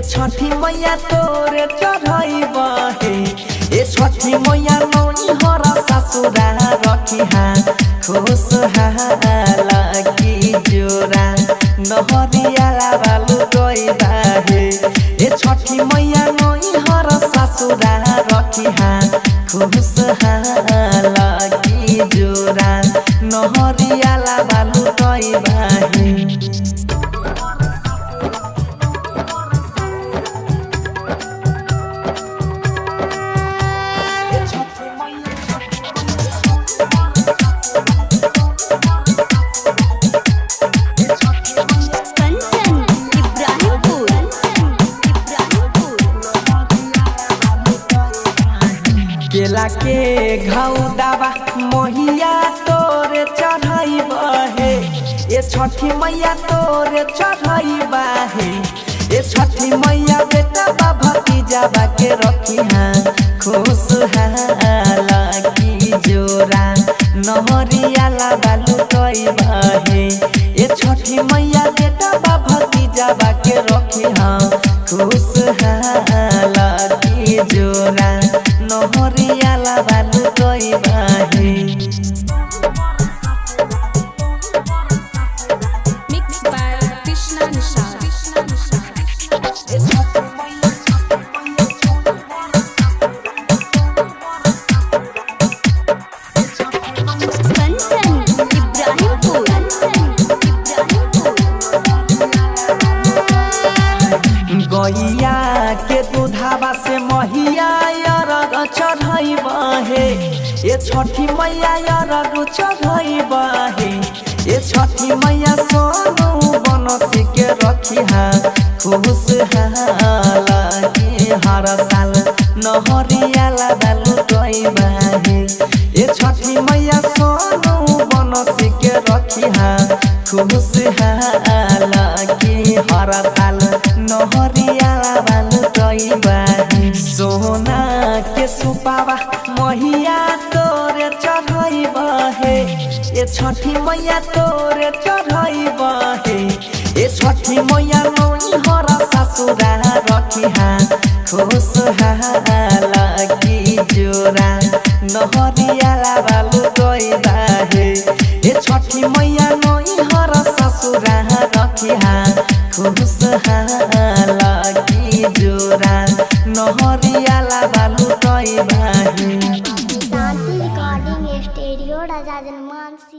छठी मैया तोरे चढ़ाई बहे ए छठी मैया नौनी हरा ससुरा रखी हाँ खुश हाला की जोरा नहरिया बालू गई बाहे ए छठी मैया नौनी हरा ससुरा रखी हाँ खुश हाला की जोरा नहरिया बालू गई बाहे केला के घाव दावा मोहिया तोरे चढ़ाई बहे ये छठी मैया तोरे चढ़ाई बहे ये छठी मैया बेटा बाबा की जाबा के रखी हाँ खुश हाला की जोरा नहरिया बालू कई बहे ये छठी मैया बेटा बाबा की जाबा के रखी हाँ खुश हाला की जोरा नहरिया बालू कई बहे Mixed by Krishna Nishad. गैया के दूधावा से महिया अरग चढ़ाई बहे ये छठी मैया अरग चढ़ाई बहे ये छठी मैया सोनू बनसी के रखी हाँ खुश हाला की हर साल नहरिया बालू गई बहे ये छठी मैया सोनू बनसी के रखी हाँ खुश हाला की हर साल नहरिया बालू गई बहे सोना के सुपावा महिया तोरे चढ़ाई बहे ये छठी मैया तोरे चढ़ाई बहे ये छठी मैया नौनी हरा ससुरा रखी हाँ खुश हाला की जोरा नहरिया बालू गई बहे ये छठी मैया नौनी हरा ससुरा रखी हाँ खुश हाला की जोरा नहरिया बालू गई बहे।